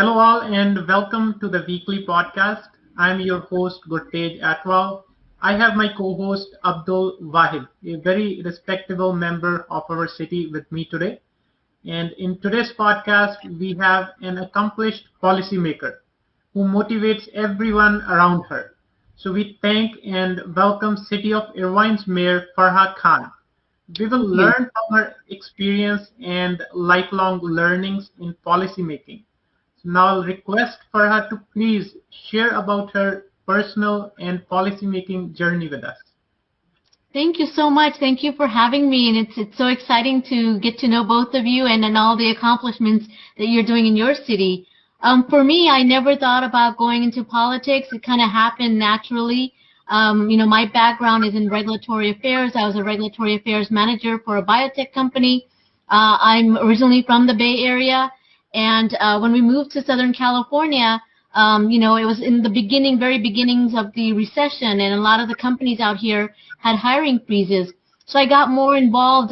Hello all and welcome to the weekly podcast. I'm your host Gurtej Atwal. I have my co-host Abdul Wahid, a very respectable member of our city with me today. And in today's podcast, we have an accomplished policymaker who motivates everyone around her. So we thank and welcome City of Irvine's Mayor Farha Khan. We will You. learn from her experience and lifelong learnings in policymaking. So now I'll request for her to please share about her personal and policymaking journey with us. Thank you so much. Thank you for having me. And it's so exciting to get to know both of you and all the accomplishments that you're doing in your city. For me, I never thought about going into politics. It kind of happened naturally. My background is in regulatory affairs. I was a regulatory affairs manager for a biotech company. I'm originally from the Bay Area, and when we moved to Southern California, it was in the very beginnings of the recession, and a lot of the companies out here had hiring freezes. So I got more involved,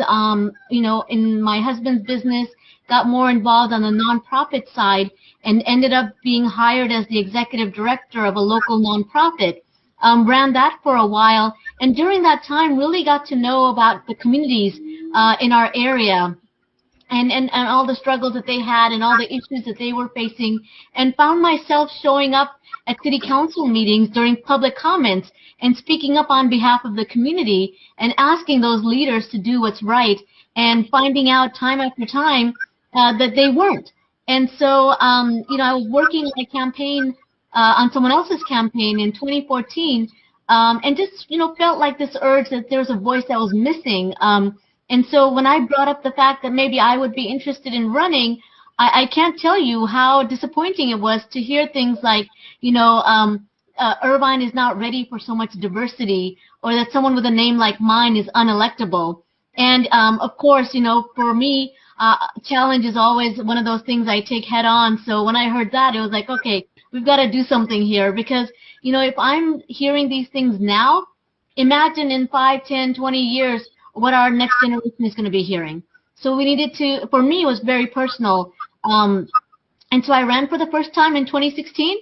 in my husband's business, got more involved on the nonprofit side, and ended up being hired as the executive director of a local nonprofit. Ran that for a while, and during that time really got to know about the communities in our area and all the struggles that they had and all the issues that they were facing, and found myself showing up at city council meetings during public comments and speaking up on behalf of the community and asking those leaders to do what's right, and finding out time after time that they weren't. And so, I was working on a campaign, on someone else's campaign in 2014, and just, felt like this urge that there was a voice that was missing. And so when I brought up the fact that maybe I would be interested in running, I can't tell you how disappointing it was to hear things like, Irvine is not ready for so much diversity, or that someone with a name like mine is unelectable. And of course, for me, challenge is always one of those things I take head on. So when I heard that, it was like, okay, we've got to do something here, because, if I'm hearing these things now, imagine in 5, 10, 20 years what our next generation is going to be hearing. So we needed to, for me, it was very personal. And so I ran for the first time in 2016.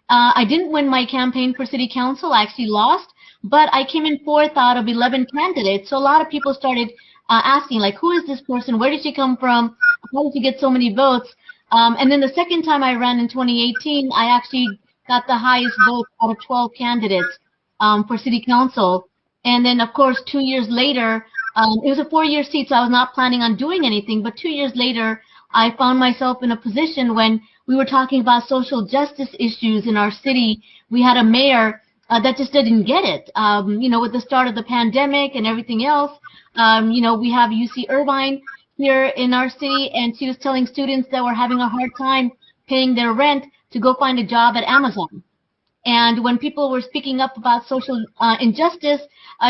I didn't win my campaign for city council. I actually lost, but I came in fourth out of 11 candidates. So a lot of people started asking, like, who is this person? Where did she come from? How did she get so many votes? And then the second time I ran in 2018, I actually got the highest vote out of 12 candidates for city council. And then, of course, 2 years later, it was a 4-year seat, so I was not planning on doing anything. But 2 years later, I found myself in a position when we were talking about social justice issues in our city. We had a mayor that just didn't get it. With the start of the pandemic and everything else, we have UC Irvine here in our city, and she was telling students that were having a hard time paying their rent to go find a job at Amazon. And when people were speaking up about social injustice,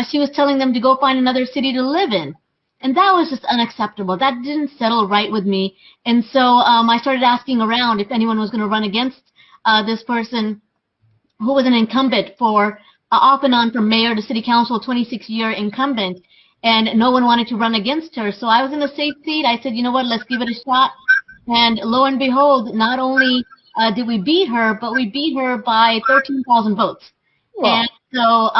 she was telling them to go find another city to live in. And that was just unacceptable. That didn't settle right with me. And so I started asking around if anyone was going to run against this person who was an incumbent for off and on from mayor to city council, 26-year incumbent. And no one wanted to run against her. So I was in a safe seat. I said, you know what, let's give it a shot. And lo and behold, not only did we beat her, but we beat her by 13,000 votes. Wow. And so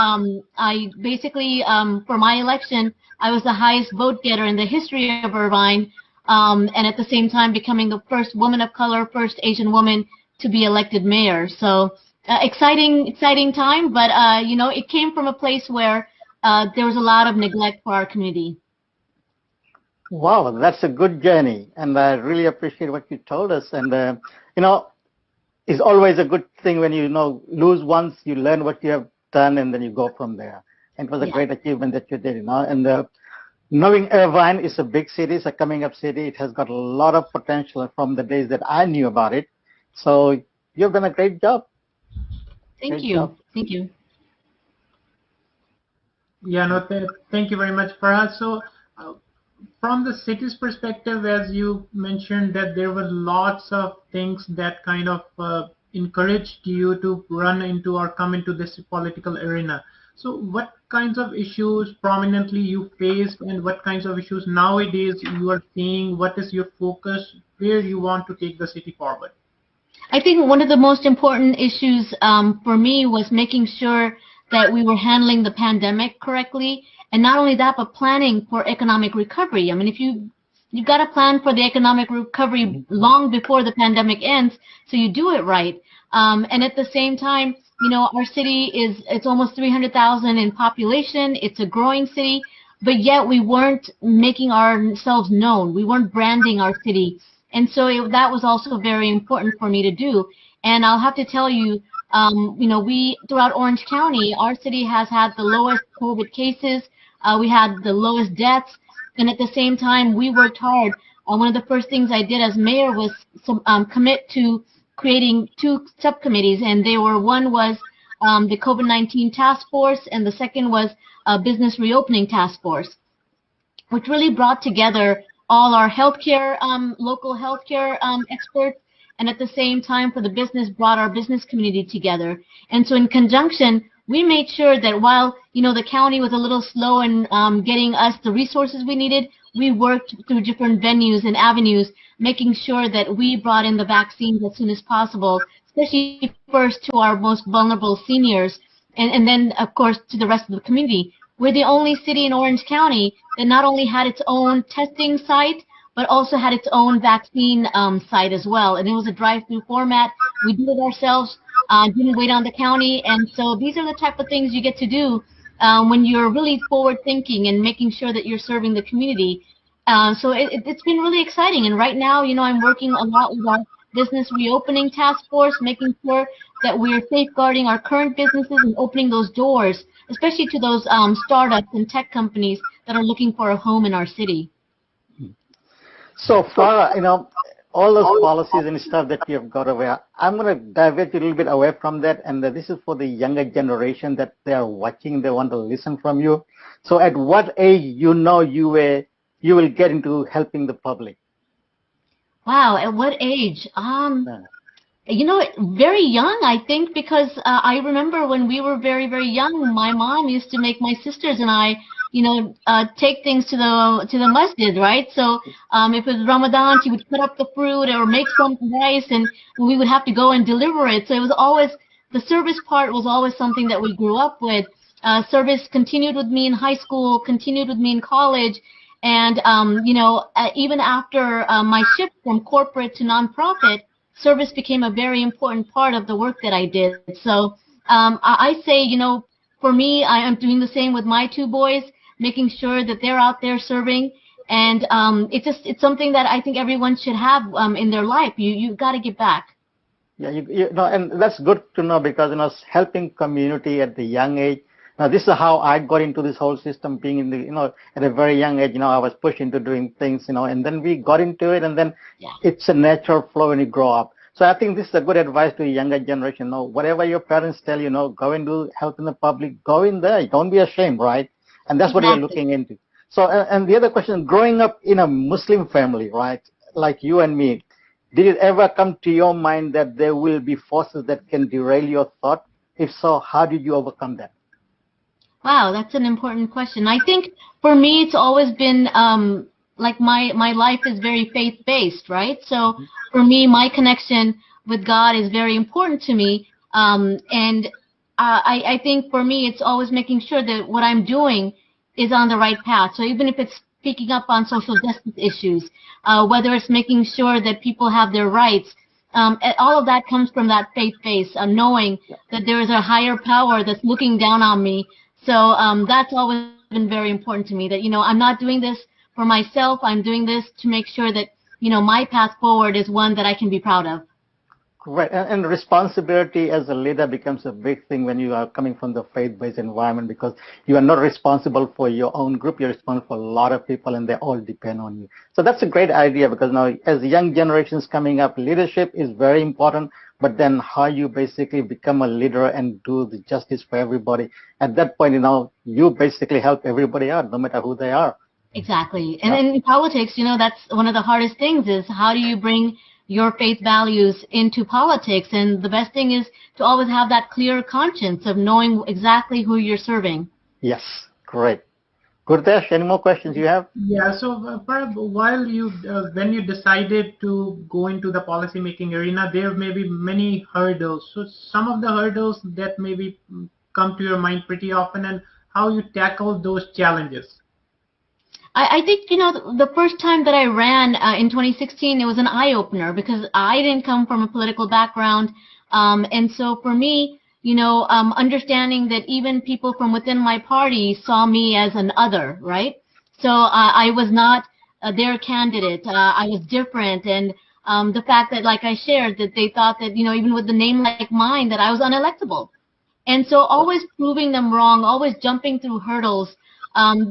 I basically, for my election, I was the highest vote getter in the history of Irvine, and at the same time becoming the first woman of color, first Asian woman to be elected mayor. So exciting time, but it came from a place where there was a lot of neglect for our community. Wow, that's a good journey, and I really appreciate what you told us. And it's always a good thing when lose once, you learn what you have done, and then you go from there. And it was a great achievement that you did, And knowing Irvine is a big city, it's a coming up city. It has got a lot of potential from the days that I knew about it. So you've done a great job. Thank you. Thank you. Yeah, no, thank you very much, Farhad. So, from the city's perspective, as you mentioned, that there were lots of things that kind of encouraged you to run into or come into this political arena. So, what kinds of issues prominently you faced, and what kinds of issues nowadays you are seeing? What is your focus? Where you want to take the city forward? I think one of the most important issues for me was making sure that we were handling the pandemic correctly, and not only that, but planning for economic recovery. I mean, if you've got to plan for the economic recovery long before the pandemic ends, so you do it right. And at the same time, our city it's almost 300,000 in population. It's a growing city, but yet we weren't making ourselves known. We weren't branding our city. And so that was also very important for me to do. And I'll have to tell you, we, throughout Orange County, our city has had the lowest COVID cases. We had the lowest deaths. And at the same time, we worked hard. One of the first things I did as mayor was commit to creating 2 subcommittees. And one was the COVID-19 task force, and the second was business reopening task force, which really brought together all our healthcare, local healthcare experts, and at the same time for the business brought our business community together. And so in conjunction, we made sure that while, the county was a little slow in getting us the resources we needed, we worked through different venues and avenues, making sure that we brought in the vaccines as soon as possible, especially first to our most vulnerable seniors, and then, of course, to the rest of the community. We're the only city in Orange County that not only had its own testing site, but also had its own vaccine site as well. And it was a drive-through format. We did it ourselves, didn't wait on the county. And so these are the type of things you get to do when you're really forward-thinking and making sure that you're serving the community. So it's been really exciting. And right now, I'm working a lot with our business reopening task force, making sure that we're safeguarding our current businesses and opening those doors, especially to those startups and tech companies that are looking for a home in our city. So far, all those policies and stuff that you have got away, I'm going to divert you a little bit away from that. And this is for the younger generation that they are watching. They want to listen from you. So at what age you will get into helping the public? Wow, at what age? Very young, I think, because I remember when we were very, very young, my mom used to make my sisters and I, take things to the masjid, right? So if it was Ramadan, she would cut up the fruit or make some rice, and we would have to go and deliver it. So it was always, the service part was always something that we grew up with. Service continued with me in high school, continued with me in college. And, even after my shift from corporate to nonprofit, service became a very important part of the work that I did. So I say, for me, I am doing the same with my 2 boys, making sure that they're out there serving. And it's something that I think everyone should have in their life. You've got to give back. Yeah, and that's good to know because, helping community at the young age. Now, this is how I got into this whole system, being in the, at a very young age, I was pushed into doing things, and then we got into it, and then it's a natural flow when you grow up. So I think this is a good advice to the younger generation. Whatever your parents tell you, go and do help in the public, go in there. Don't be ashamed, right? And that's what we're looking into. So, and the other question, growing up in a Muslim family, right, like you and me, did it ever come to your mind that there will be forces that can derail your thought? If so, how did you overcome that? Wow, that's an important question. I think for me, it's always been like my life is very faith-based, right? So for me, my connection with God is very important to me. And I think for me, it's always making sure that what I'm doing is on the right path. So even if it's speaking up on social justice issues, whether it's making sure that people have their rights, all of that comes from that faith base, knowing that there is a higher power that's looking down on me. So that's always been very important to me, that, I'm not doing this for myself. I'm doing this to make sure that, my path forward is one that I can be proud of. Right. And responsibility as a leader becomes a big thing when you are coming from the faith-based environment, because you are not responsible for your own group. You're responsible for a lot of people, and they all depend on you. So that's a great idea, because now as young generations coming up, leadership is very important. But then how you basically become a leader and do the justice for everybody. At that point, you basically help everybody out, no matter who they are. Exactly. And in politics, that's one of the hardest things, is how do you bring your faith values into politics? And the best thing is to always have that clear conscience of knowing exactly who you're serving. Yes, great. Gurdesh, any more questions you have? Yeah, so perhaps when you decided to go into the policy making arena, there may be many hurdles. So some of the hurdles that maybe come to your mind pretty often, and how you tackle those challenges. I think, the first time that I ran in 2016, it was an eye-opener because I didn't come from a political background. And so for me, understanding that even people from within my party saw me as an other, right? So I was not their candidate. I was different. And the fact that, like I shared, that they thought that, even with the name like mine, that I was unelectable. And so always proving them wrong, always jumping through hurdles.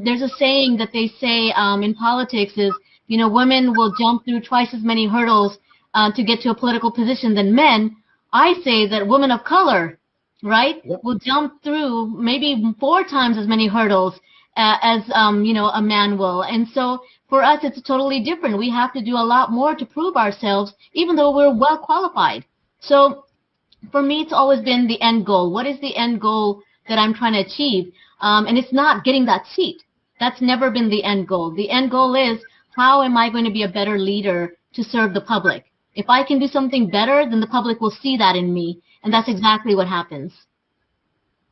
There's a saying that they say in politics is, women will jump through twice as many hurdles to get to a political position than men. I say that women of color, right, Yep. will jump through maybe 4 times as many hurdles as, a man will. And so for us, it's totally different. We have to do a lot more to prove ourselves, even though we're well qualified. So for me, it's always been the end goal. What is the end goal that I'm trying to achieve? And it's not getting that seat. That's never been the end goal. The end goal is, how am I going to be a better leader to serve the public? If I can do something better, then the public will see that in me. And that's exactly what happens.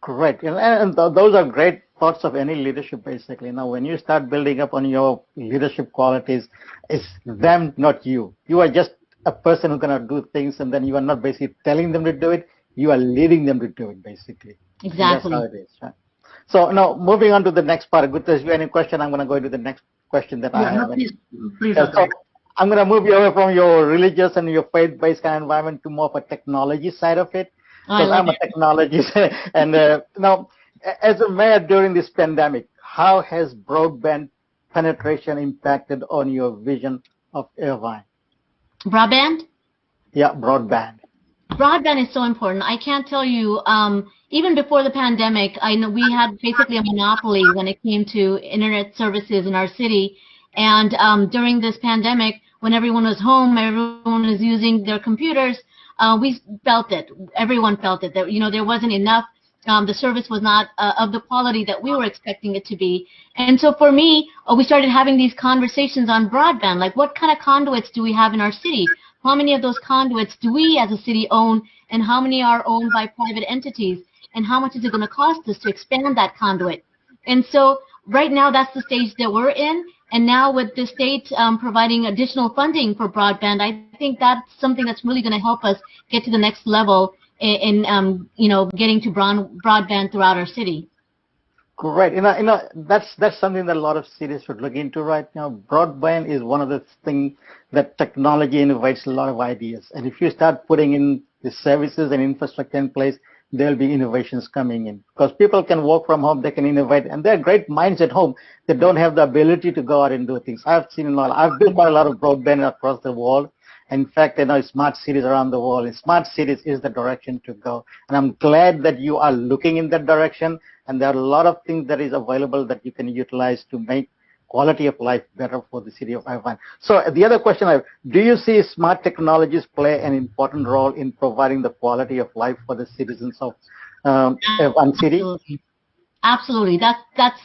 Correct. Those are great thoughts of any leadership, basically. Now, when you start building up on your leadership qualities, it's them, not you. You are just a person who's going to do things, and then you are not basically telling them to do it. You are leading them to do it, basically. Exactly. And that's how it is, right? So now, moving on to the next part. Good, if you have any question, I'm going to go into the next question that I Yeah, have. no, please. So I'm going to move you away from your religious and your faith-based kind of environment to more of a technology side of it. Because I'm a technologist. And now, as a mayor during this pandemic, how has broadband penetration impacted on your vision of Irvine? Broadband? Yeah, broadband. Broadband is so important. I can't tell you, even before the pandemic, I know we had basically a monopoly when it came to internet services in our city. And during this pandemic, when everyone was home, everyone was using their computers, we felt it. Everyone felt it. That, there wasn't enough. The service was not of the quality that we were expecting it to be. And so for me, we started having these conversations on broadband, like what kind of conduits do we have in our city? How many of those conduits do we as a city own, and how many are owned by private entities? And how much is it going to cost us to expand that conduit? And so right now, that's the stage that we're in. And now with the state providing additional funding for broadband, I think that's something that's really going to help us get to the next level in getting to broadband throughout our city. Correct. That's something that a lot of cities should look into right now. Broadband is one of the things that technology innovates a lot of ideas. And if you start putting in the services and infrastructure in place, there'll be innovations coming in. Because people can work from home, they can innovate, and there are great minds at home that don't have the ability to go out and do things. I've built quite a lot of broadband across the world. In fact, smart cities around the world. And smart cities is the direction to go. And I'm glad that you are looking in that direction. And there are a lot of things that is available that you can utilize to make quality of life better for the city of Irvine. So the other question I have, do you see smart technologies play an important role in providing the quality of life for the citizens of Irvine City? Absolutely. Absolutely. That's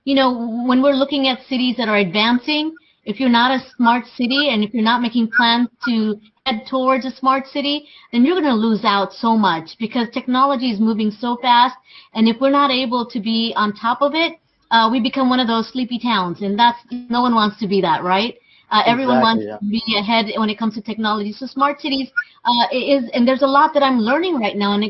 when we're looking at cities that are advancing, if you're not a smart city and if you're not making plans to head towards a smart city, then you're going to lose out so much because technology is moving so fast. And if we're not able to be on top of it, we become one of those sleepy towns. And no one wants to be that, right? Everyone wants to be ahead when it comes to technology. So smart cities and there's a lot that I'm learning right now. And,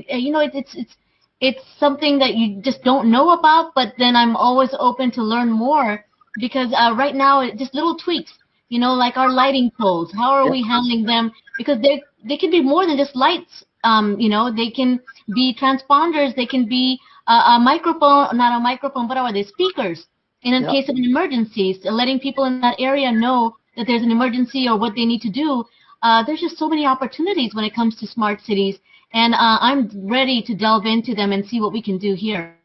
it's something that you just don't know about, but then I'm always open to learn more because right now it's just little tweaks, like our lighting poles. How are we handling them? Because they can be more than just lights. They can be transponders. They can be a microphone, not a microphone, but what are they? Speakers. In case of an emergency, so letting people in that area know that there's an emergency or what they need to do. There's just so many opportunities when it comes to smart cities. And I'm ready to delve into them and see what we can do here.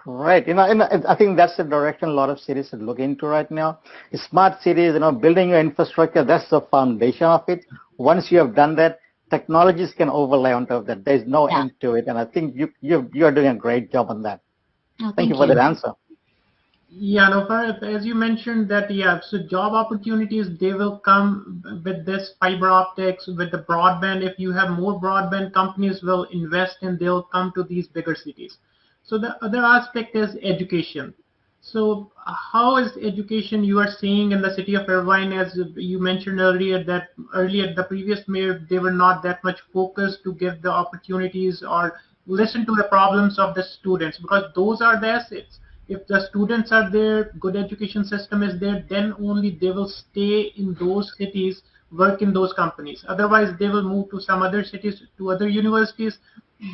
Right. I think that's the direction a lot of cities are looking into right now. Smart cities, building your infrastructure, that's the foundation of it. Once you have done that, technologies can overlay on top of that. There's no end to it. And I think you are doing a great job on that. Oh, thank you for that answer. Yeah, no, as you mentioned that, yeah, so job opportunities, they will come with this fiber optics, with the broadband. If you have more broadband, companies will invest and they'll come to these bigger cities. So the other aspect is education. So how is education you are seeing in the city of Irvine? As you mentioned earlier, that earlier the previous mayor, they were not that much focused to give the opportunities or listen to the problems of the students, because those are the assets. If the students are there, good education system is there, then only they will stay in those cities, work in those companies. Otherwise, they will move to some other cities, to other universities.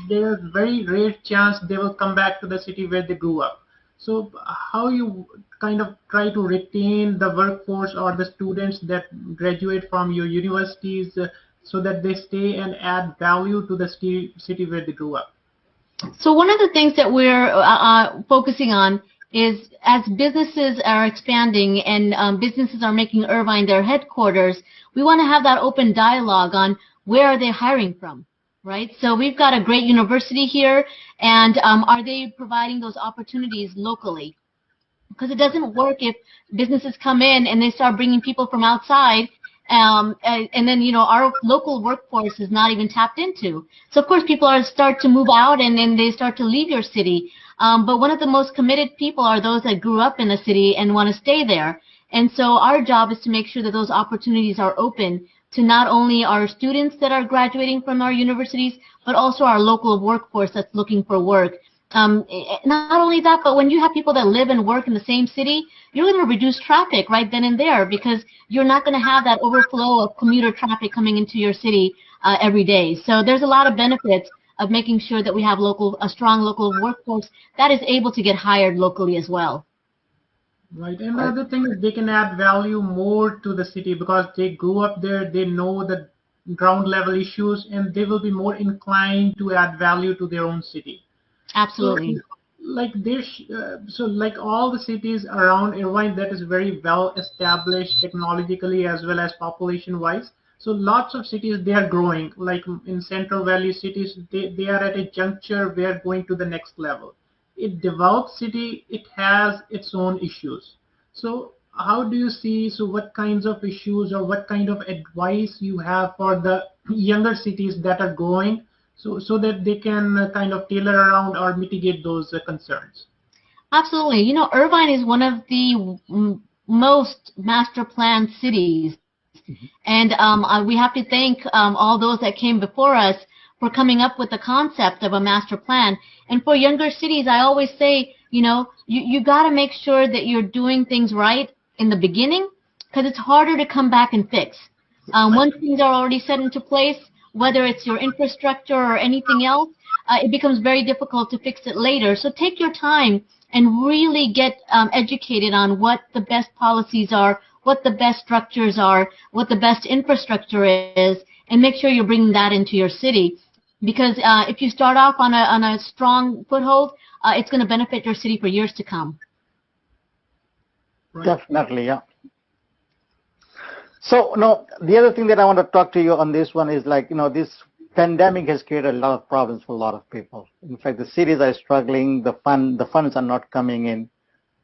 There's very rare chance they will come back to the city where they grew up. So how you kind of try to retain the workforce or the students that graduate from your universities, so that they stay and add value to the city where they grew up? So one of the things that we're focusing on is as businesses are expanding and businesses are making Irvine their headquarters, we want to have that open dialogue on where are they hiring from, right? So we've got a great university here, and are they providing those opportunities locally? Because it doesn't work if businesses come in and they start bringing people from outside, and then our local workforce is not even tapped into. So of course people start to move out, and then they start to leave your city. But one of the most committed people are those that grew up in the city and want to stay there. And so our job is to make sure that those opportunities are open to not only our students that are graduating from our universities, but also our local workforce that's looking for work. Not only that, but when you have people that live and work in the same city, you're going to reduce traffic right then and there, because you're not going to have that overflow of commuter traffic coming into your city every day. So there's a lot of benefits of making sure that we have a strong local workforce that is able to get hired locally as well. Right, and the other thing is they can add value more to the city because they grew up there, they know the ground level issues, and they will be more inclined to add value to their own city. So, Absolutely. like this, so like all the cities around Irvine, that is very well established technologically as well as population wise. So lots of cities, they are growing. Like in Central Valley cities, they are at a juncture where going to the next level. It developed city, it has its own issues. So how do you see? So what kinds of issues or what kind of advice you have for the younger cities that are growing? So that they can kind of tailor around or mitigate those concerns. Absolutely. Irvine is one of the most master planned cities. And we have to thank all those that came before us for coming up with the concept of a master plan. And for younger cities, I always say, you got to make sure that you're doing things right in the beginning, because it's harder to come back and fix. Once things are already set into place, whether it's your infrastructure or anything else, it becomes very difficult to fix it later. So take your time and really get educated on what the best policies are, what the best structures are, what the best infrastructure is, and make sure you're bringing that into your city. Because if you start off on a strong foothold, it's going to benefit your city for years to come. Right. Definitely, yeah. So, no, the other thing that I want to talk to you on this one is like, this pandemic has created a lot of problems for a lot of people. In fact, the cities are struggling, the funds are not coming in.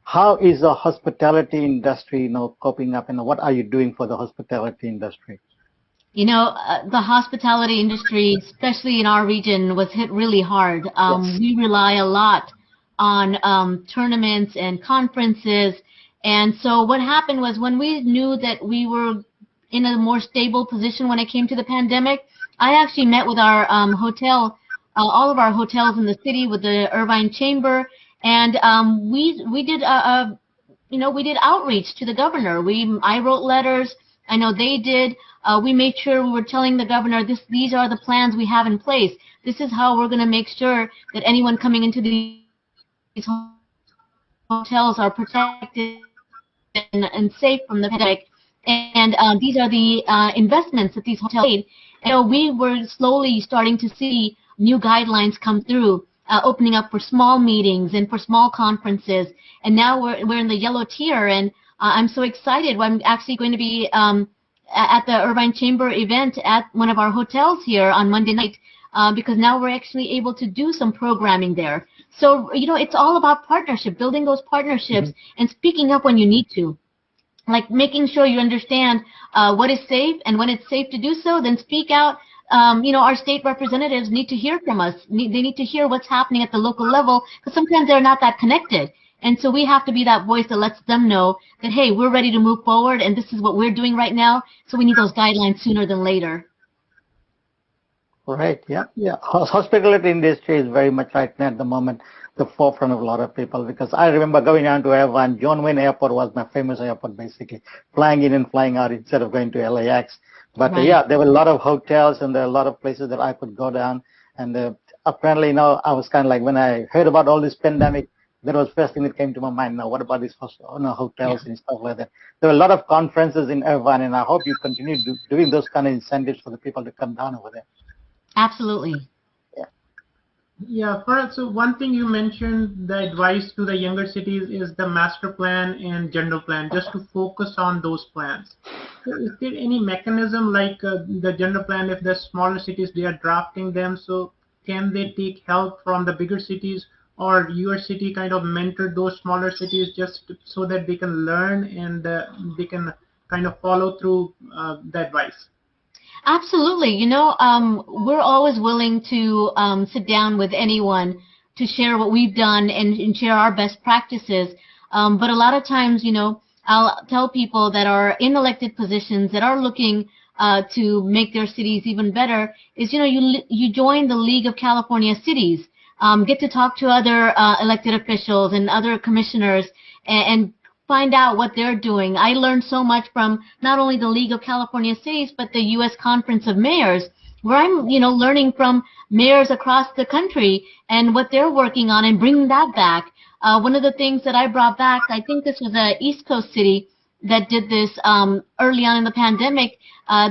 How is the hospitality industry, coping up, and what are you doing for the hospitality industry? The hospitality industry, especially in our region, was hit really hard. Yes. We rely a lot on tournaments and conferences. And so what happened was, when we knew that we were in a more stable position when it came to the pandemic, I actually met with our hotel, all of our hotels in the city, with the Irvine Chamber, and we did we did outreach to the governor. I wrote letters. I know they did. We made sure we were telling the governor, these are the plans we have in place. This is how we're going to make sure that anyone coming into these hotels are protected and safe from the pandemic. And these are the investments that these hotels made. And we were slowly starting to see new guidelines come through, opening up for small meetings and for small conferences. And now we're in the yellow tier, and I'm so excited. I'm actually going to be at the Irvine Chamber event at one of our hotels here on Monday night, because now we're actually able to do some programming there. So, it's all about partnership, building those partnerships and speaking up when you need to. Like making sure you understand what is safe, and when it's safe to do so, then speak out. Our state representatives need to hear from us. They need to hear what's happening at the local level, because sometimes they're not that connected. And so we have to be that voice that lets them know that, hey, we're ready to move forward, and this is what we're doing right now. So we need those guidelines sooner than later. Right. Yeah. Yeah. Hospitality industry is very much right now at the moment the forefront of a lot of people, because I remember going down to Irvine. John Wayne Airport was my famous airport, basically flying in and flying out instead of going to LAX. But Right. yeah, there were a lot of hotels and there are a lot of places that I could go down. And apparently, I was kind of like, when I heard about all this pandemic, that was first thing that came to my mind. Now, what about these hotels and stuff like that? There were a lot of conferences in Irvine, and I hope you continue doing those kind of incentives for the people to come down over there. Absolutely. Yeah, so one thing you mentioned, the advice to the younger cities is the master plan and general plan, just to focus on those plans. So is there any mechanism like the general plan, if the smaller cities, they are drafting them, so can they take help from the bigger cities, or your city kind of mentor those smaller cities just so that they can learn and they can kind of follow through the advice? Absolutely. We're always willing to sit down with anyone to share what we've done and share our best practices. But a lot of times, I'll tell people that are in elected positions that are looking to make their cities even better is, you join the League of California Cities, get to talk to other elected officials and other commissioners and find out what they're doing. I learned so much from not only the League of California Cities, but the U.S. Conference of Mayors, where I'm, learning from mayors across the country and what they're working on and bringing that back. One of the things that I brought back, I think this was a East Coast city that did this early on in the pandemic.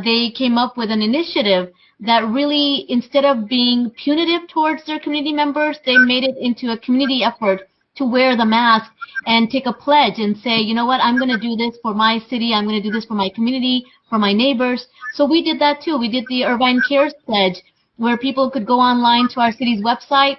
They came up with an initiative that really, instead of being punitive towards their community members, they made it into a community effort to wear the mask and take a pledge and say, you know what, I'm going to do this for my city, I'm going to do this for my community, for my neighbors. So we did that too. We did the Irvine Cares Pledge, where people could go online to our city's website.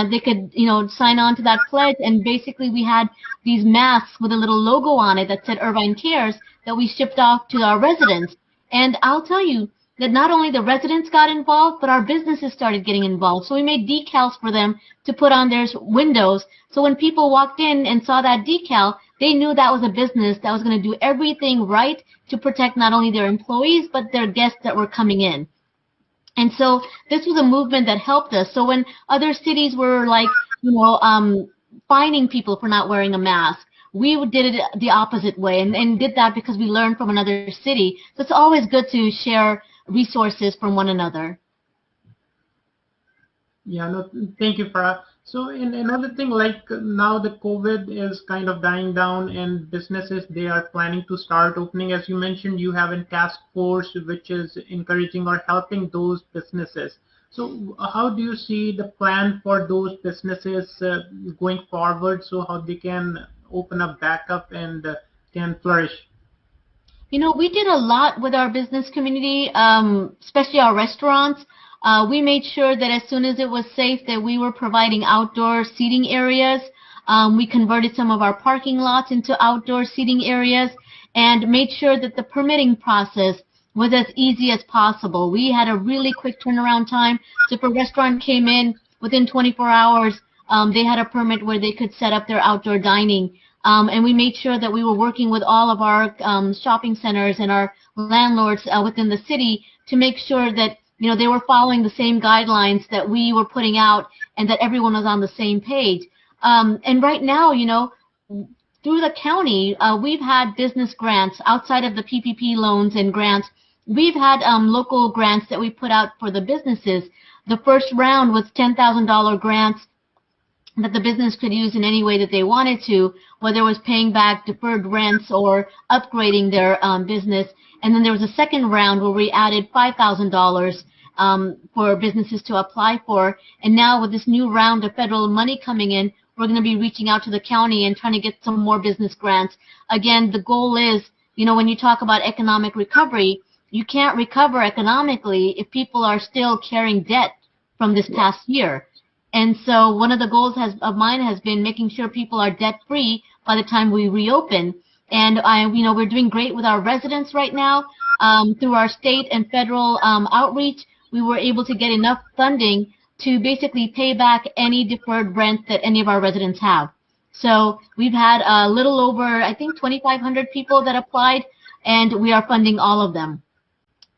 They could, sign on to that pledge, and basically we had these masks with a little logo on it that said Irvine Cares that we shipped off to our residents. And I'll tell you that not only the residents got involved, but our businesses started getting involved. So we made decals for them to put on their windows. So when people walked in and saw that decal, they knew that was a business that was going to do everything right to protect not only their employees, but their guests that were coming in. And so this was a movement that helped us. So when other cities were like, fining people for not wearing a mask, we did it the opposite way and did that because we learned from another city. So it's always good to share resources from one another. Yeah, no, thank you, Farah. So, another thing, like now the COVID is kind of dying down, and businesses, they are planning to start opening. As you mentioned, you have a task force which is encouraging or helping those businesses. So, how do you see the plan for those businesses going forward, so how they can open up back up and can flourish? We did a lot with our business community, especially our restaurants. We made sure that as soon as it was safe that we were providing outdoor seating areas. We converted some of our parking lots into outdoor seating areas and made sure that the permitting process was as easy as possible. We had a really quick turnaround time. So if a restaurant came in within 24 hours, they had a permit where they could set up their outdoor dining. And we made sure that we were working with all of our shopping centers and our landlords within the city to make sure that they were following the same guidelines that we were putting out and that everyone was on the same page. And right now, through the county, we've had business grants outside of the PPP loans and grants. We've had local grants that we put out for the businesses. The first round was $10,000 grants that the business could use in any way that they wanted to, whether it was paying back deferred rents or upgrading their business. And then there was a second round where we added $5,000 for businesses to apply for. And now with this new round of federal money coming in, we're going to be reaching out to the county and trying to get some more business grants. Again, the goal is, when you talk about economic recovery, you can't recover economically if people are still carrying debt from this past year. And so one of the goals of mine has been making sure people are debt free by the time we reopen. And we're doing great with our residents right now. Through our state and federal outreach, we were able to get enough funding to basically pay back any deferred rent that any of our residents have. So we've had a little over, I think, 2,500 people that applied, and we are funding all of them.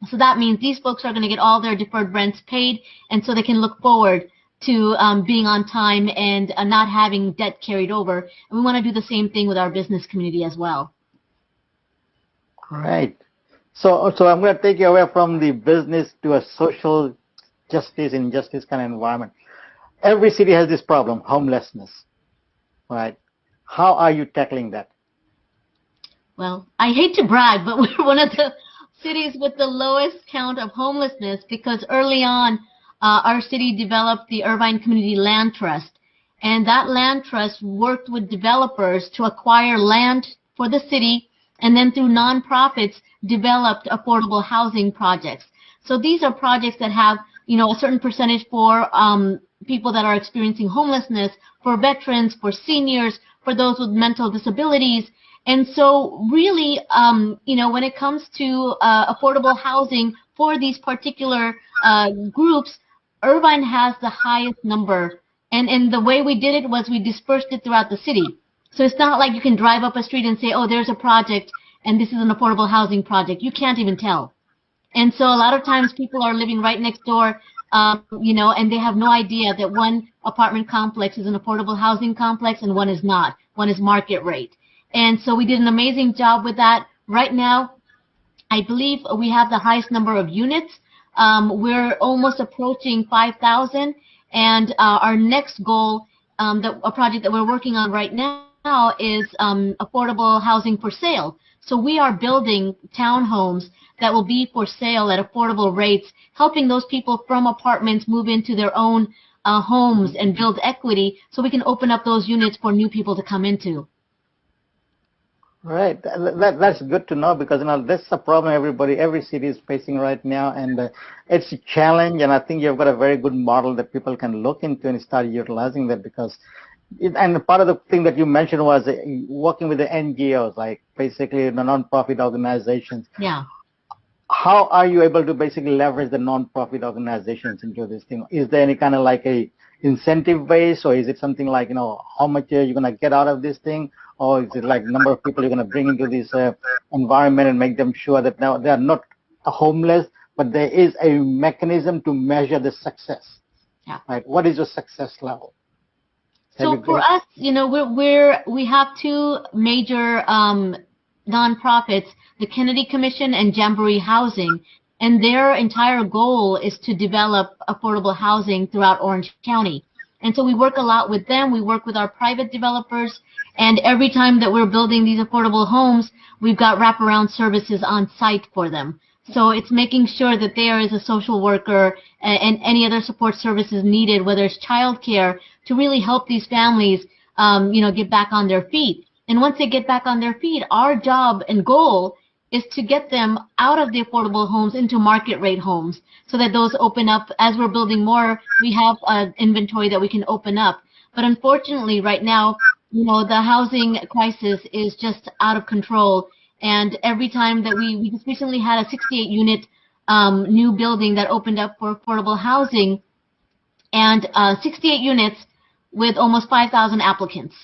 So that means these folks are going to get all their deferred rents paid, and so they can look forward to being on time and not having debt carried over. And we want to do the same thing with our business community as well. Right. So I'm going to take you away from the business to a social justice, injustice kind of environment. Every city has this problem, homelessness, right? How are you tackling that? Well, I hate to brag, but we're one of the cities with the lowest count of homelessness because early on, our city developed the Irvine Community Land Trust. And that land trust worked with developers to acquire land for the city and then through nonprofits developed affordable housing projects. So these are projects that have a certain percentage for people that are experiencing homelessness, for veterans, for seniors, for those with mental disabilities. And so really, when it comes to affordable housing for these particular groups, Irvine has the highest number. And the way we did it was we dispersed it throughout the city. So it's not like you can drive up a street and say, oh, there's a project and this is an affordable housing project. You can't even tell. And so a lot of times people are living right next door, and they have no idea that one apartment complex is an affordable housing complex and one is not. One is market rate. And so we did an amazing job with that. Right now, I believe we have the highest number of units. We're almost approaching 5,000. And our next goal, a project that we're working on right now, is affordable housing for sale. So we are building townhomes that will be for sale at affordable rates, helping those people from apartments move into their own homes and build equity so we can open up those units for new people to come into. Right. That's good to know because that's a problem every city is facing right now, and it's a challenge. And I think you've got a very good model that people can look into and start utilizing that because. And part of the thing that you mentioned was working with the NGOs, like basically the non-profit organizations. Yeah. How are you able to basically leverage the non-profit organizations into this thing? Is there any kind of like a incentive base, or is it something like how much you're going to get out of this thing, or is it like number of people you're going to bring into this environment and make them sure that now they are not homeless, but there is a mechanism to measure the success. Yeah. Right. What is your success level? So for us, we have two major nonprofits, the Kennedy Commission and Jamboree Housing, and their entire goal is to develop affordable housing throughout Orange County. And so we work a lot with them. We work with our private developers, and every time that we're building these affordable homes, we've got wraparound services on site for them. So it's making sure that there is a social worker and any other support services needed, whether it's childcare, to really help these families, get back on their feet. And once they get back on their feet, our job and goal is to get them out of the affordable homes into market rate homes so that those open up. As we're building more, we have an inventory that we can open up. But unfortunately, right now, the housing crisis is just out of control. And every time that we just recently had a 68-unit new building that opened up for affordable housing, and 68 units with almost 5,000 applicants.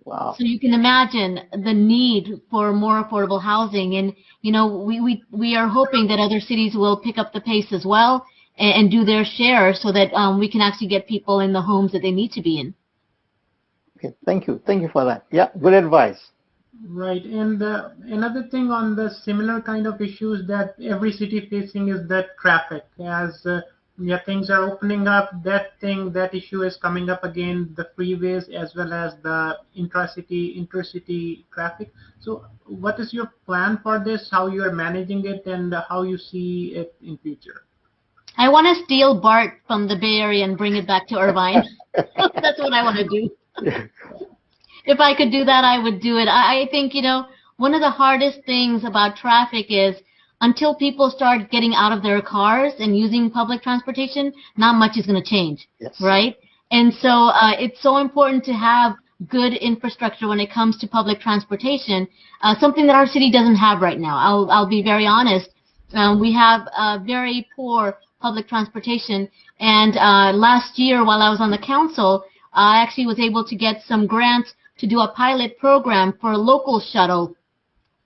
Wow. So you can imagine the need for more affordable housing. And, we are hoping that other cities will pick up the pace as well and do their share so that we can actually get people in the homes that they need to be in. Okay, thank you. Thank you for that. Yeah, good advice. Right, and another thing on the similar kind of issues that every city facing is that traffic. As things are opening up, that issue is coming up again, the freeways as well as the intercity traffic. So what is your plan for this, how you are managing it, and how you see it in future? I want to steal BART from the Bay Area and bring it back to Irvine. That's what I want to do. If I could do that, I would do it. I think, one of the hardest things about traffic is until people start getting out of their cars and using public transportation, not much is going to change, yes. Right? And so it's so important to have good infrastructure when it comes to public transportation, something that our city doesn't have right now. I'll be very honest. We have very poor public transportation. And last year, while I was on the council, I actually was able to get some grants to do a pilot program for a local shuttle,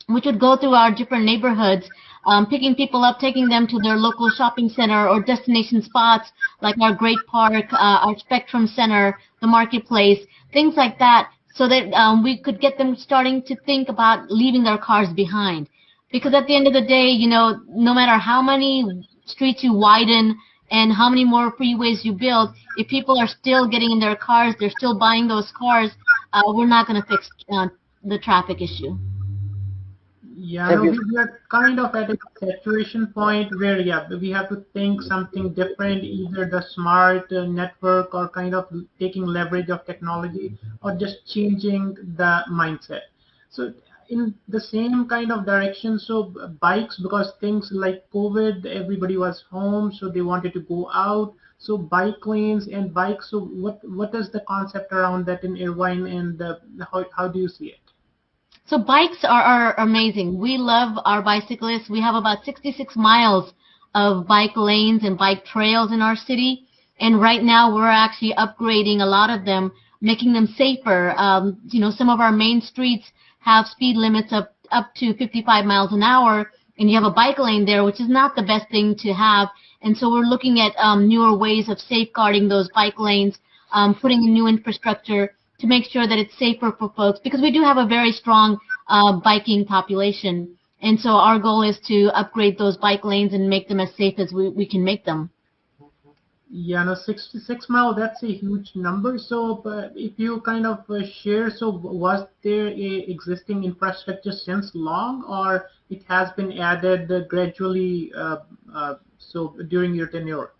which would go through our different neighborhoods, picking people up, taking them to their local shopping center or destination spots like our Great Park, our Spectrum Center, the Marketplace, things like that, so that we could get them starting to think about leaving their cars behind. Because at the end of the day, you know, no matter how many streets you widen and how many more freeways you build, if people are still getting in their cars, they're still buying those cars, we're not going to fix the traffic issue. Yeah, no, we are kind of at a saturation point where, yeah, we have to think something different, either the smart network or kind of taking leverage of technology or just changing the mindset. So in the same kind of direction, so bikes, because things like COVID, everybody was home, so they wanted to go out. So bike lanes and bikes, so what is the concept around that in Irvine, and how do you see it? So bikes are amazing. We love our bicyclists. We have about 66 miles of bike lanes and bike trails in our city. And right now we're actually upgrading a lot of them, making them safer. You know, some of our main streets have speed limits up to 55 miles an hour, and you have a bike lane there, which is not the best thing to have. And so we're looking at newer ways of safeguarding those bike lanes, putting in new infrastructure to make sure that it's safer for folks, because we do have a very strong biking population. And so our goal is to upgrade those bike lanes and make them as safe as we can make them. Yeah, no, 66 mile, that's a huge number. So if you kind of share, so was there a existing infrastructure since long, or it has been added gradually so during your tenure?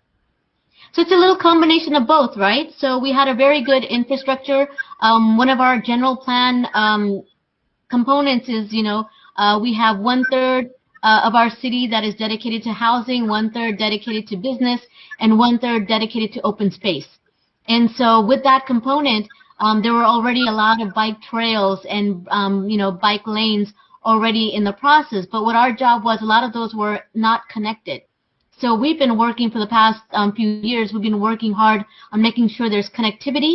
So it's a little combination of both, right? So we had a very good infrastructure. One of our general plan components is, you know, we have 1/3 of our city that is dedicated to housing, 1/3 dedicated to business, and 1/3 dedicated to open space. And so with that component, there were already a lot of bike trails and, you know, bike lanes already in the process. But what our job was, a lot of those were not connected. So we've been working for the past few years, we've been working hard on making sure there's connectivity,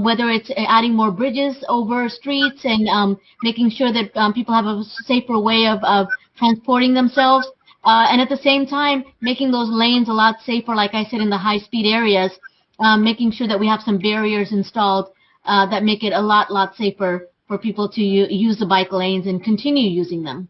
whether it's adding more bridges over streets and making sure that people have a safer way of transporting themselves. And at the same time, making those lanes a lot safer, like I said, in the high-speed areas, making sure that we have some barriers installed that make it a lot safer for people to use the bike lanes and continue using them.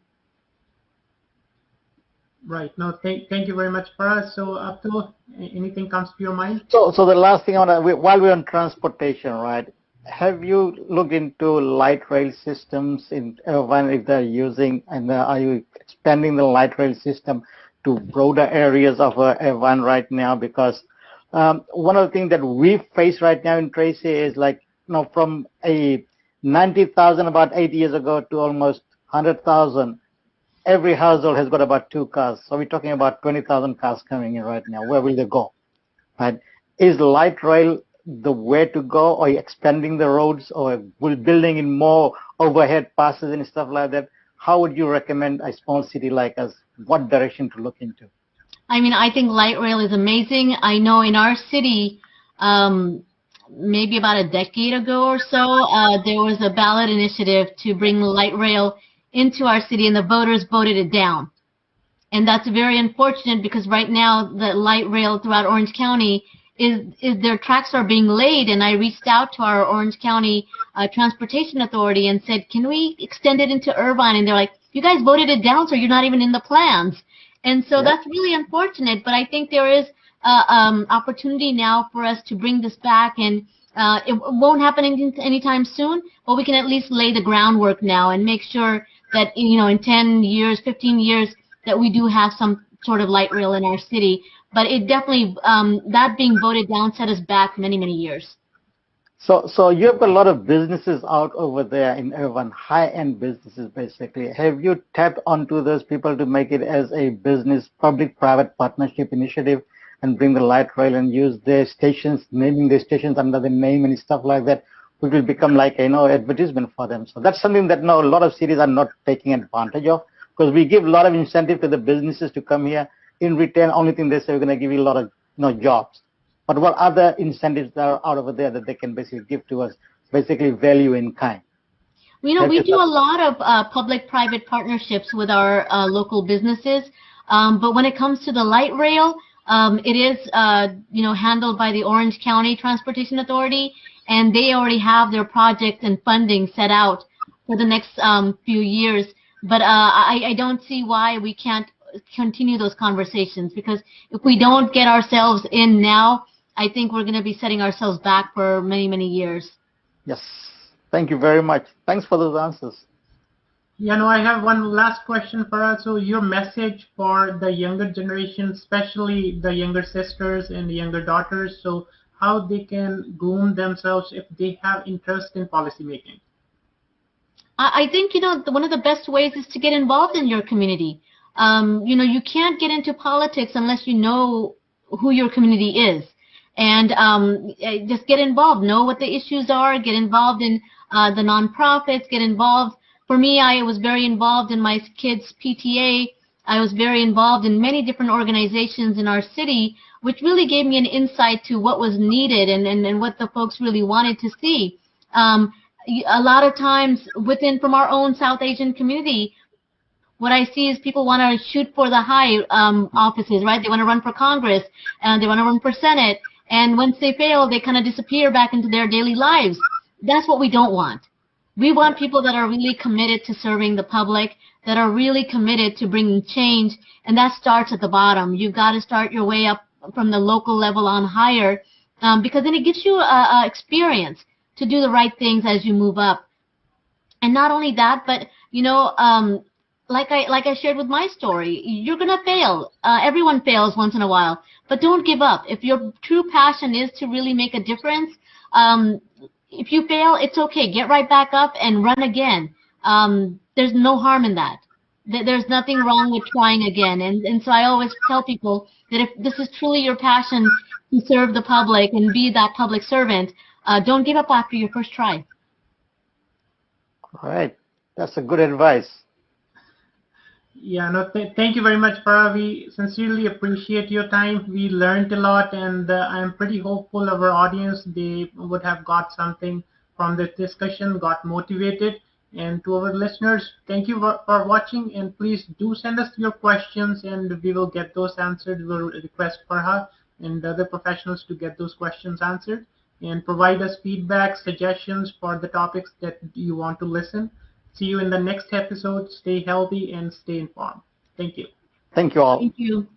Right. No, thank you very much, Faraz. So, Abdul, anything comes to your mind? So the last thing I want to, while we're on transportation, right? Have you looked into light rail systems in Irvine, if they're using, and are you expanding the light rail system to broader areas of Irvine right now? Because one of the things that we face right now in Tracy is, like, you know, from a 90,000 about 8 years ago to almost 100,000. Every household has got about 2 cars. So we're talking about 20,000 cars coming in right now. Where will they go? Right? Is light rail the way to go, or expanding the roads, or building in more overhead passes and stuff like that? How would you recommend a small city like us, what direction to look into? I mean, I think light rail is amazing. I know in our city, maybe about a decade ago or so, there was a ballot initiative to bring light rail into our city, and the voters voted it down. And that's very unfortunate, because right now the light rail throughout Orange County is their tracks are being laid. And I reached out to our Orange County Transportation Authority and said, can we extend it into Irvine? And they're like, you guys voted it down, so you're not even in the plans. And so that's really unfortunate. But I think there is opportunity now for us to bring this back, and it won't happen anytime soon, but we can at least lay the groundwork now and make sure that, you know, in 10 years, 15 years, that we do have some sort of light rail in our city. But it definitely, that being voted down set us back many years. So you have got a lot of businesses out over there in Irvine, high-end businesses, basically. Have you tapped onto those people to make it as a business, public-private partnership initiative and bring the light rail and use their stations, naming their stations under the name and stuff like that, which will become like advertisement for them. So that's something that now a lot of cities are not taking advantage of, because we give a lot of incentive to the businesses to come here. In return, only thing they say, we're going to give you a lot of jobs. But what other incentives are out over there that they can basically give to us? Basically value in kind. We do a lot of public-private partnerships with our local businesses, but when it comes to the light rail, it is handled by the Orange County Transportation Authority, and they already have their project and funding set out for the next few years. But I don't see why we can't continue those conversations, because if we don't get ourselves in now, I think we're going to be setting ourselves back for many, many years. Yes. Thank you very much. Thanks for those answers. I have one last question for us. So your message for the younger generation, especially the younger sisters and the younger daughters, so how they can groom themselves if they have interest in policy making? I think, one of the best ways is to get involved in your community. You can't get into politics unless you know who your community is. And just get involved, know what the issues are, get involved in the nonprofits, get involved. For me, I was very involved in my kids' PTA. I was very involved in many different organizations in our city, which really gave me an insight to what was needed and what the folks really wanted to see. A lot of times from our own South Asian community, what I see is people want to shoot for the high offices, right? They want to run for Congress, and they want to run for Senate. And once they fail, they kind of disappear back into their daily lives. That's what we don't want. We want people that are really committed to serving the public, that are really committed to bringing change, and that starts at the bottom. You've got to start your way up from the local level on higher, because then it gives you a experience to do the right things as you move up. And not only that, but like I shared with my story, you're gonna fail. Everyone fails once in a while, but don't give up. If your true passion is to really make a difference, if you fail, it's okay. Get right back up and run again. There's no harm in that. There's nothing wrong with trying again. And so I always tell people that if this is truly your passion to serve the public and be that public servant, don't give up after your first try. All right. That's a good advice. Yeah, thank you very much, Farah. We sincerely appreciate your time. We learned a lot, and I'm pretty hopeful of our audience, they would have got something from this discussion, got motivated. And to our listeners, thank you for watching, and please do send us your questions, and we will get those answered. We'll request Farah and the other professionals to get those questions answered, and provide us feedback, suggestions for the topics that you want to listen. See you in the next episode. Stay healthy and stay informed. Thank you. Thank you all. Thank you.